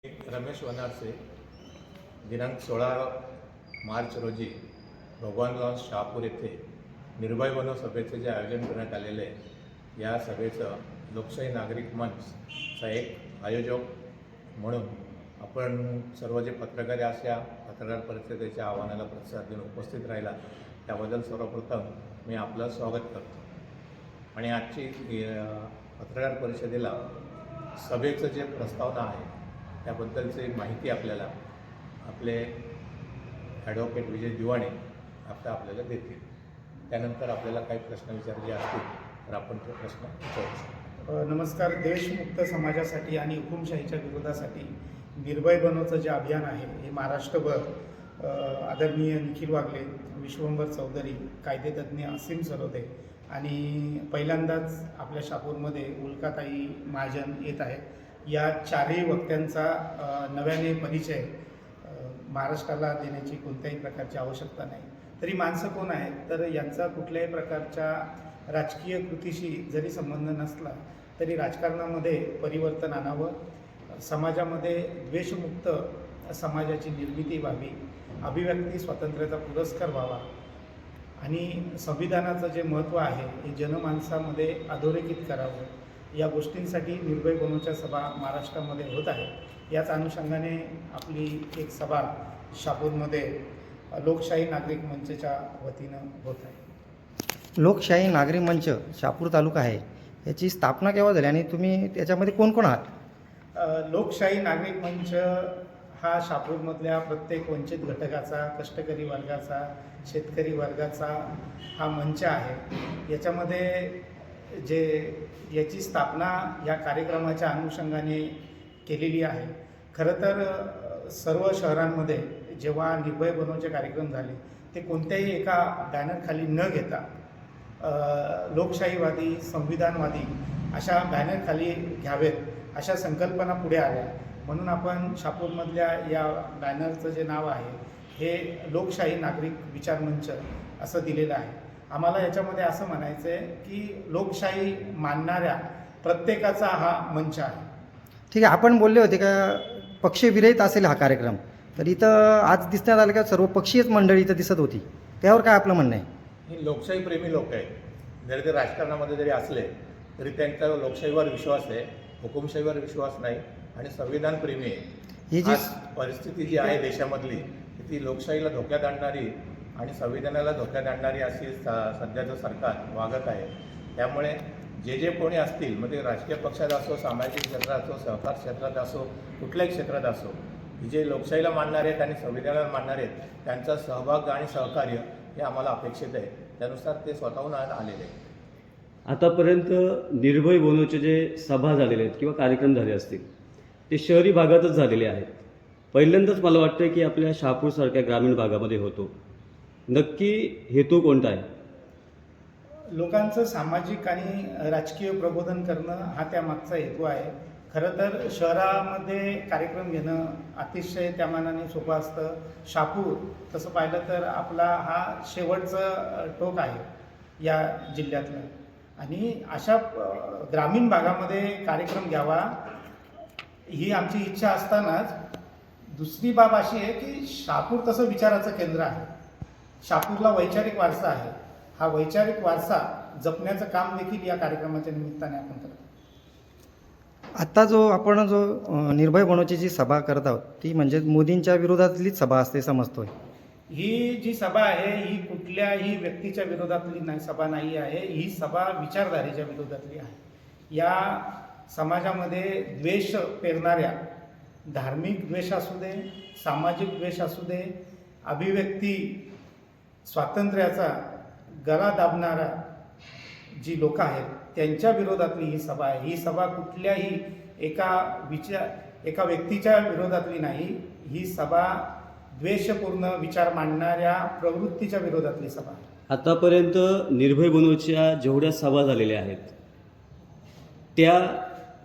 रमेश वनारसे दिनांक 16 मार्च रोजी भगवान लॉन्स शहापूर येथे निर्भय बनो सभेचे जे आयोजन करण्यात आलेले आहे, या सभेचं लोकशाही नागरिक मंचचा एक आयोजक म्हणून आपण सर्व जे पत्रकार अशा पत्रकार परिषदेच्या आव्हानाला प्रतिसाद देऊन उपस्थित राहिला त्याबद्दल सर्वप्रथम मी आपलं स्वागत करतो. आणि आजची पत्रकार परिषदेला सभेचं जे प्रस्तावना आहे त्याबद्दलची माहिती आपल्याला आपले ॲडव्होकेट विजय दिवाणे आपल्याला देतील. त्यानंतर आपल्याला काही प्रश्न विचारायचे असतील तर आपण ते प्रश्न विचारू शकतो. नमस्कार. देशमुक्त समाजासाठी आणि हुकुमशाहीच्या विरोधासाठी निर्भय बनोचं जे अभियान आहे हे महाराष्ट्रभर आदरणीय निखिल वागले, विश्वंभर चौधरी, कायदेतज्ञ असीम सरोदे आणि पहिल्यांदाच आपल्या शहापूरमध्ये उल्काताई महाजन येत आहेत. या चारही वक्त्यांचा नव्याने परिचय महाराष्ट्राला देण्याची कोणत्याही प्रकारची आवश्यकता नाही. तरी माणसं कोण आहेत तर यांचा कुठल्याही प्रकारच्या राजकीय कृतीशी जरी संबंध नसला तरी राजकारणामध्ये परिवर्तन आणावं, समाजामध्ये द्वेषमुक्त समाजाची निर्मिती व्हावी, अभिव्यक्ती स्वातंत्र्याचा पुरस्कार व्हावा आणि संविधानाचं जे महत्त्व आहे हे जनमानसामध्ये अधोरेखित करावं, या गोष्टींसाठी निर्भय बनोच्या सभा महाराष्ट्रामध्ये होत आहे. याच अनुषंगाने आपली एक सभा शहापूरमध्ये लोकशाही नागरिक मंचच्या वतीनं होत आहे. लोकशाही नागरिक मंच शहापूर तालुका आहे, याची स्थापना केव्हा झाली आणि तुम्ही त्याच्यामध्ये कोण कोण आहात? लोकशाही नागरिक मंच हा शहापूरमधल्या प्रत्येक वंचित घटकाचा, कष्टकरी वर्गाचा, शेतकरी वर्गाचा हा मंच आहे. याच्यामध्ये याची स्थापना या कार्यक्रमाच्या अनुषंगाने केलेली आहे. खरं तर सर्व शहरांमध्ये जेव्हा निर्भय बनोचे कार्यक्रम झाले ते कोणत्याही एका बॅनरखाली न घेता लोकशाहीवादी, संविधानवादी अशा बॅनरखाली घ्यावेत अशा संकल्पना पुढे आल्या. म्हणून आपण शहापूरमधल्या या बॅनरचं जे नाव आहे हे लोकशाही नागरिक विचार मंच असं दिलेलं आहे. आम्हाला याच्यामध्ये असं म्हणायचं आहे की लोकशाही मानणाऱ्या प्रत्येकाचा हा मंच आहे. ठीक आहे, आपण बोलले होते का पक्षविरहित असेल हा कार्यक्रम, तर इथं आज दिसण्यात आलं का सर्व पक्षीयच मंडळी इथं दिसत होती, त्यावर काय आपलं म्हणणं आहे? हे लोकशाही प्रेमी लोक आहेत. जरी ते राजकारणामध्ये जरी असले तरी त्यांचा लोकशाहीवर विश्वास आहे, हुकुमशाहीवर विश्वास नाही आणि संविधान प्रेमी आहे. ही जी आज परिस्थिती जी आहे देशामधली ती लोकशाहीला धोक्यात आणणारी आणि संविधानाला धोक्यात आणणारी अशी सध्याचं सरकार वागत आहे. त्यामुळे जे कोणी असतील, मग ते राजकीय पक्षात असो, सामाजिक क्षेत्रात असो, सहकार क्षेत्रात असो, कुठल्याही क्षेत्रात असो, जे लोकशाहीला मानणारे आहेत आणि संविधानाला मानणारे आहेत त्यांचा सहभाग आणि सहकार्य हे आम्हाला अपेक्षित आहे. त्यानुसार ते स्वतःहून आलेले आहेत. आतापर्यंत निर्भय बनोचे जे सभा झालेले आहेत किंवा कार्यक्रम झाले असतील ते शहरी भागातच झालेले आहेत. पहिल्यांदाच मला वाटतं की आपल्या शहापूरसारख्या ग्रामीण भागामध्ये होतो. नक्की हेतू कोणता आहे? लोकांचं सामाजिक आणि राजकीय प्रबोधन करणं हा त्यामागचा हेतू आहे. खरं तर शहरामध्ये कार्यक्रम घेणं अतिशय त्या मानाने सोपं असतं. शहापूर तसं पाहिलं तर आपला हा शेवटचं टोक आहे या जिल्ह्यातलं आणि अशा ग्रामीण भागामध्ये कार्यक्रम घ्यावा ही आमची इच्छा असतानाच दुसरी बाब अशी आहे की शहापूर तसं विचाराचं केंद्र आहे. शहापूरला वैचारिक वारसा आहे. हा वैचारिक वारसा जपण्याचं काम देखील या कार्यक्रमाच्या निमित्ताने आपण करतो. आत्ता आपण निर्भय बनोची जी सभा करत आहोत ती म्हणजे मोदींच्या विरोधातलीच सभा असते समजतोय. ही जी सभा आहे ही कुठल्याही व्यक्तीच्या विरोधातली सभा नाही आहे. ही सभा विचारधारेच्या विरोधातली आहे. या समाजामध्ये द्वेष पेरणाऱ्या, धार्मिक द्वेष असू दे, सामाजिक द्वेष असू दे, अभिव्यक्ती स्वातंत्र्याचा गळा दाबणारा जी लोक आहेत त्यांच्या विरोधातली ही सभा आहे. ही सभा कुठल्याही एका व्यक्तीच्या विरोधातली नाही. ही सभा द्वेषपूर्ण विचार मांडणाऱ्या प्रवृत्तीच्या विरोधातली सभा आहे. आतापर्यंत निर्भय बनोच्या जेवढ्या सभा झालेल्या आहेत त्या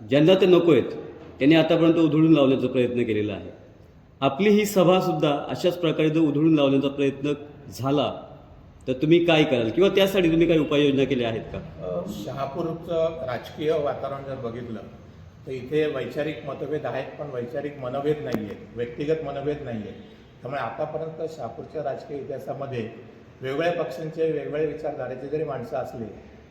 ज्यांना ते नको आहेत त्यांनी आतापर्यंत उधळून लावण्याचा प्रयत्न केलेला आहे. आपली ही सभासुद्धा अशाच प्रकारे जर उधळून लावण्याचा प्रयत्न झाला तर तुम्ही काय कराल किंवा त्यासाठी तुम्ही काही उपाययोजना केल्या आहेत का? शहापूरचं राजकीय वातावरण जर बघितलं तर इथे वैचारिक मतभेद आहेत, पण वैचारिक मनभेद नाही आहेत, व्यक्तिगत मनभेद नाही आहेत. त्यामुळे आतापर्यंत शहापूरच्या राजकीय इतिहासामध्ये वेगवेगळ्या पक्षांचे वेगवेगळ्या विचारधारेचे जरी माणसं असले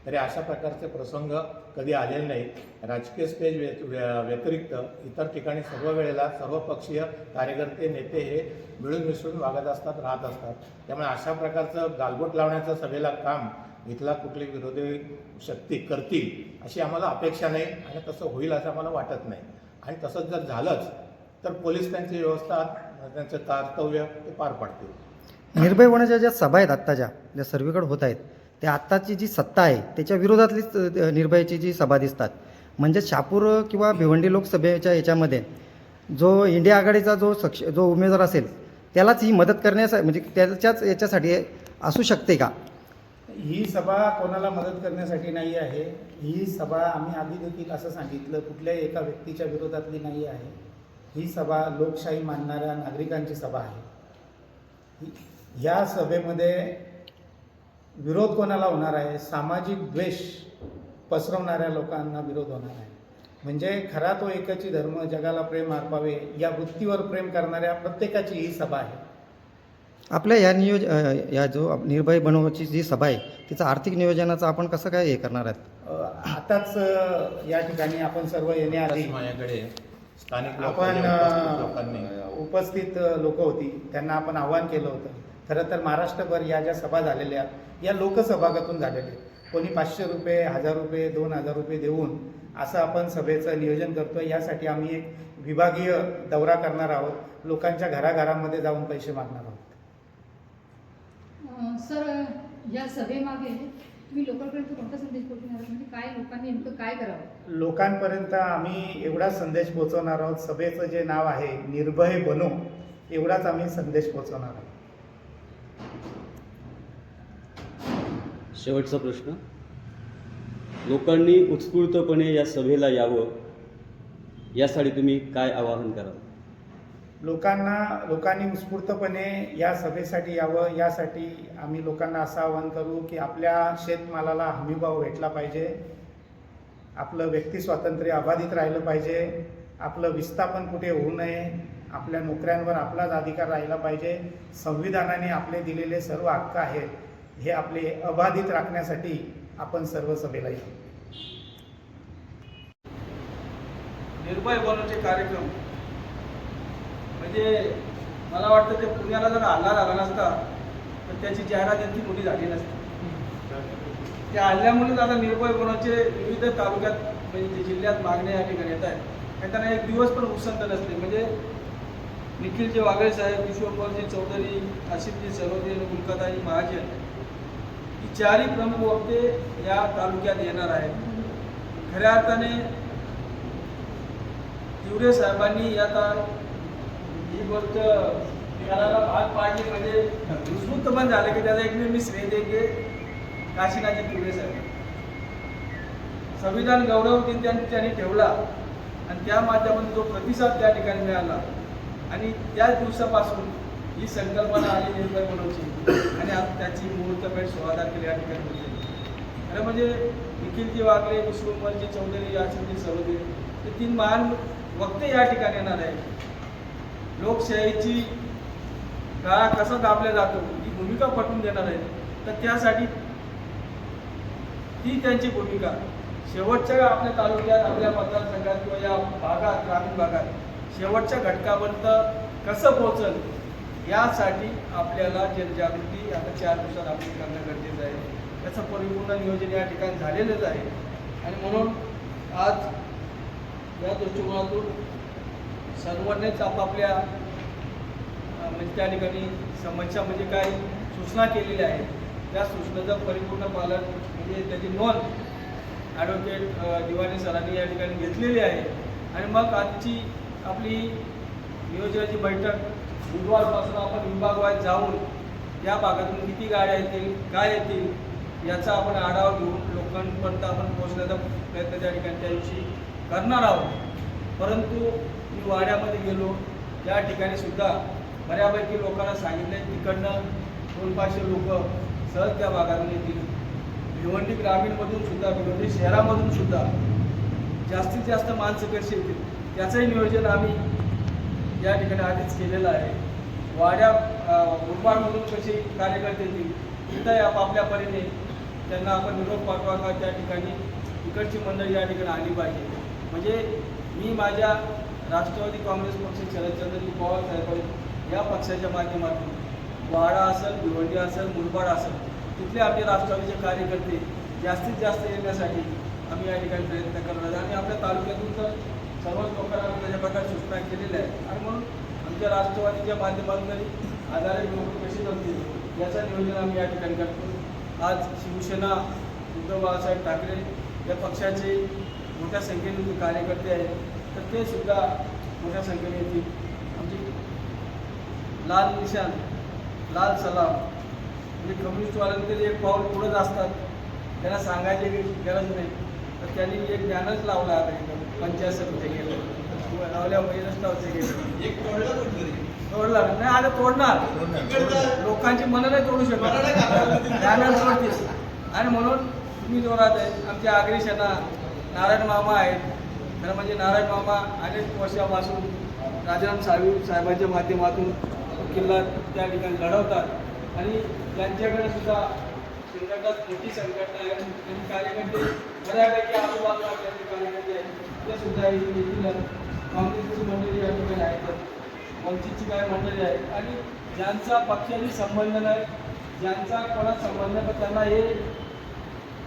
तरी अशा प्रकारचे प्रसंग कधी आलेले नाहीत. राजकीय स्टेज व्यतिरिक्त इतर ठिकाणी सर्व वेळेला सर्वपक्षीय कार्यकर्ते नेते हे मिळून मिसळून वागत असतात, राहत असतात. त्यामुळे अशा प्रकारचं गालबोट लावण्याचं सभेला काम इथला कुठली विरोधी शक्ती करतील अशी आम्हाला अपेक्षा नाही आणि तसं होईल असं आम्हाला वाटत नाही. आणि तसंच जर झालंच तर पोलीस त्यांची व्यवस्था, त्यांचं कर्तव्य ते पार पाडतील. निर्भय होण्याच्या ज्या सभा आहेत आत्ताच्या ज्या सर्वीकडे होत आहेत त्या आत्ताची जी सत्ता आहे त्याच्या विरोधातलीच निर्भयाची जी सभा दिसतात. म्हणजे शहापूर किंवा भिवंडी लोकसभेच्या याच्यामध्ये जो इंडिया आघाडीचा जो उमेदवार असेल त्यालाच ही मदत करण्यासाठी म्हणजे त्याच्याच याच्यासाठी असू शकते का? ही सभा कोणाला मदत करण्यासाठी नाही आहे. ही सभा आम्ही आधी देखील असं सांगितलं कुठल्याही एका व्यक्तीच्या विरोधातली नाही आहे. ही सभा लोकशाही मानणाऱ्या नागरिकांची सभा आहे. या सभेमध्ये विरोध कोणाला होणार आहे? सामाजिक द्वेष पसरवणाऱ्या लोकांना विरोध होणार आहे. म्हणजे खरा तो एकची धर्म जगाला प्रेम अर्पावे या वृत्तीवर प्रेम करणाऱ्या प्रत्येकाची ही सभा आहे. आपल्या या जो निर्भय बनवायची जी सभा आहे तिचं आर्थिक नियोजनाचं आपण कसं काय हे करणार आहेत? आताच या ठिकाणी आपण सर्व येण्याआधी माझ्याकडे स्थानिक आपण लोकांनी उपस्थित लोक होती त्यांना आपण आवाहन केलं होतं. खरं तर महाराष्ट्रभर या ज्या सभा झालेल्या या लोकसहभागातून झालेल्या. कोणी 500 रुपये, 1000 रुपये, 2000 रुपये देऊन असं आपण सभेचं नियोजन करतोय. यासाठी आम्ही एक विभागीय दौरा करणार आहोत. लोकांच्या घराघरामध्ये जाऊन पैसे मागणार आहोत. सर, या सभेमागे तुम्ही लोकांपर्यंत कोणता संदेश पोहोचवणार म्हणजे काय लोकांनी नेमकं काय करावं? लोकांपर्यंत आम्ही एवढाच संदेश पोहोचवणार आहोत. सभेचं जे नाव आहे निर्भय बनो, एवढाच आम्ही संदेश पोहोचवणार आहोत. शेवटचा प्रश्न, लोकांनी उत्स्फूर्तपणे या सभेला यावं यासाठी तुम्ही काय आवाहन कराल? लोकांनी उत्स्फूर्तपणे या सभेसाठी यावं यासाठी आम्ही लोकांना असं आवाहन करू की आपल्या शेतमालाला हमीभाव भेटला पाहिजे, आपलं व्यक्ती स्वातंत्र्य अबाधित राहिलं पाहिजे, आपलं विस्थापन कुठे होऊ नये, आपल्या नोकऱ्यांवर आपलाच अधिकार राहिला पाहिजे, संविधानाने आपले दिलेले सर्व हक्क आहेत हे आपले अबाधित राखण्यासाठी आपण सर्व सभेला येऊ. निर्भय बनवचे कार्यक्रम म्हणजे मला वाटतं ते पुण्याला जर हल्ला झाला नसता तर त्याची जाहिरात इतकी मोठी झाली नसती. त्या हल्ल्यामुळेच आता निर्भय बनवचे विविध तालुक्यात म्हणजे जिल्ह्यात मागण्या या ठिकाणी येत आहेत. आणि त्यांना एक दिवस पण उसंत नसते. म्हणजे निखिलजी वागळे साहेब, विश्वंभरजी चौधरी, आसिफजी सरोदे, गुलकाताजी महाजन ही चारही प्रमुख वक्ते या तालुक्यात येणार आहेत. खऱ्या अर्थाने तिवरे साहेबांनी आता ही गोष्ट करायला भाग पाडली म्हणजे विस्मृत पण झाले की त्याचा एकमेव मी श्रेय देते काशीनाथजी तिवरे साहेब. संविधान गौरव दिन त्यांनी ठेवला आणि त्या माध्यमातून जो प्रतिसाद त्या ठिकाणी मिळाला आणि त्याच दिवसापासून ही संकल्पना आली निर्भय बनवची आणि आज त्याची मुहूर्तमेढ 16 तारखेला या ठिकाणी होते. खरं म्हणजे निखिलजी वागले, विश्वंभरजी चौधरी, आसिफजी सरोदे हे 3 महान वक्ते या ठिकाणी येणार आहे. लोकशाहीची काळा कसा दाबला जातो ही भूमिका पटवून देणार आहे. तर त्यासाठी ती त्यांची भूमिका शेवटच्या आपल्या तालुक्यात, आपल्या मतदारसंघात किंवा या भागात, ग्रामीण भागात शेवटच्या घटकापर्यंत कसं पोहोचल यासाठी आपल्याला जनजागृती आता 4 दिवसात आपली करणं गरजेचं आहे. त्याचं परिपूर्ण नियोजन या ठिकाणी झालेलंच आहे. आणि म्हणून आज या दृष्टिकोनातून सर्वांनीच आपापल्या म्हणजे त्या ठिकाणी समस्या म्हणजे काय सूचना केलेल्या आहेत त्या सूचनेचं परिपूर्ण पालन म्हणजे त्याची नोंद ॲडव्होकेट दिवाणी सरांनी या ठिकाणी घेतलेली आहे. आणि मग आजची आपली नियोजनाची बैठक बुधवारपासून आपण विभागवाईज जाऊन या भागातून किती गाड्या येतील, काय येतील याचा आपण आढावा घेऊन लोकांपर्यंत आपण पोहोचण्याचा प्रयत्न त्या ठिकाणी त्या दिवशी करणार आहोत. परंतु मी वाड्यामध्ये गेलो त्या ठिकाणी सुद्धा बऱ्यापैकी लोकांना सांगितलं तिकडनं 200-500 लोक सहज त्या भागातून येतील. भिवंडी ग्रामीणमधून सुद्धा, भिवंडी शहरामधून सुद्धा जास्तीत जास्त माणसं कशी येतील त्याचंही नियोजन आम्ही या ठिकाणी आधीच केलेलं आहे. वाड्या मुरबाडमधून कशी कार्यकर्ते येतील तिथंही आपापल्या परीने त्यांना आपण निरोप पाठवा का त्या ठिकाणी इकडची मंडळी या ठिकाणी आली पाहिजे. म्हणजे मी माझ्या राष्ट्रवादी काँग्रेस पक्ष शरदचंद्रजी पवार साहेब या पक्षाच्या माध्यमातून वाडा असेल, भिवंडी असेल, मुरबाड असेल तिथले आपले राष्ट्रवादीचे कार्यकर्ते जास्तीत जास्त येण्यासाठी आम्ही या ठिकाणी प्रयत्न करणार आहे. आणि आपल्या तालुक्यातून तर सर्वच लोकांना आम्ही त्याच्या प्रकारे सूचना केलेल्या आहेत आणि म्हणून आमच्या राष्ट्रवादीच्या माध्यमातून आधारित लोक कशी जमतील याचं नियोजन आम्ही या ठिकाणी करतो. आज शिवसेना उद्धव बाळासाहेब ठाकरे या पक्षाचे मोठ्या संख्येने जे कार्यकर्ते आहेत तर ते सुद्धा मोठ्या संख्येने येतील. आमची लाल निशाण, लाल सलाम म्हणजे कम्युनिस्टवाल्यांकडे एक पाऊल पुढंच असतात, त्यांना सांगायची गरज नाही. तर त्यांनी एक बॅनरच लावला आता इथं पंचायत गेलं लावल्यामुळे रस्त्यावरचे गेले तोडला नाही आता तोडणार लोकांची मनं नाही तोडू शकत बॅनर तोडतील. आणि म्हणून तुम्ही जोरात आहे. आमच्या आगरी सेना नारायण मामा आहेत. खरं म्हणजे नारायण मामा अनेक वर्षापासून राजाराम साहेबांच्या माध्यमातून किल्ला त्या ठिकाणी लढवतात आणि त्यांच्याकडे सुद्धा संघटनात मोठी संघटना आहे आणि कार्यकर्ते बऱ्यापैकी आजूबाजूला आपल्याकडे कार्यकर्ते आहेत ते सुद्धा येथील काँग्रेसची मंडळी या ठिकाणी आहेत, वंचितची काही मंडळी आहेत आणि ज्यांचा पक्षाशी संबंध नाही, ज्यांचा कोणा संबंध नाही, त्यांना हे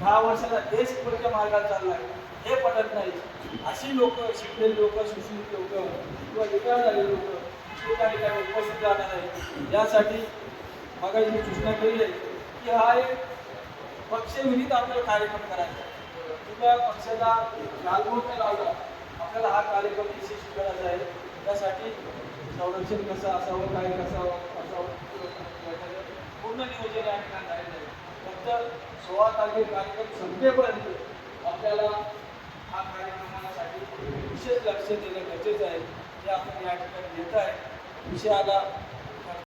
10 वर्षाचा देश पुढच्या मार्गात चालला आहे हे पटत नाही. अशी लोक, शिकलेली लोक, सुशिक्षित लोक किंवा रिटायर झालेली लोक ते त्या ठिकाणी उपस्थित राहणार आहे. यासाठी मागाशी मी सूचना केली आहे की हा एक पक्षविरहित आपल्याला कार्यक्रम करायचा. तुझ्या पक्षाला लालबोट नाही लावला, आपल्याला हा कार्यक्रम यशस्वी करायचा आहे. त्यासाठी संरक्षण कसं असावं, काय कसं असावं पूर्ण नियोजन या ठिकाणी झालेलं आहे. फक्त 16 तारखेला कार्यक्रम संपेपर्यंत आपल्याला हा कार्यक्रमासाठी विशेष लक्ष देणं गरजेचं आहे. हे आपण या ठिकाणी देत आहे. विषयाला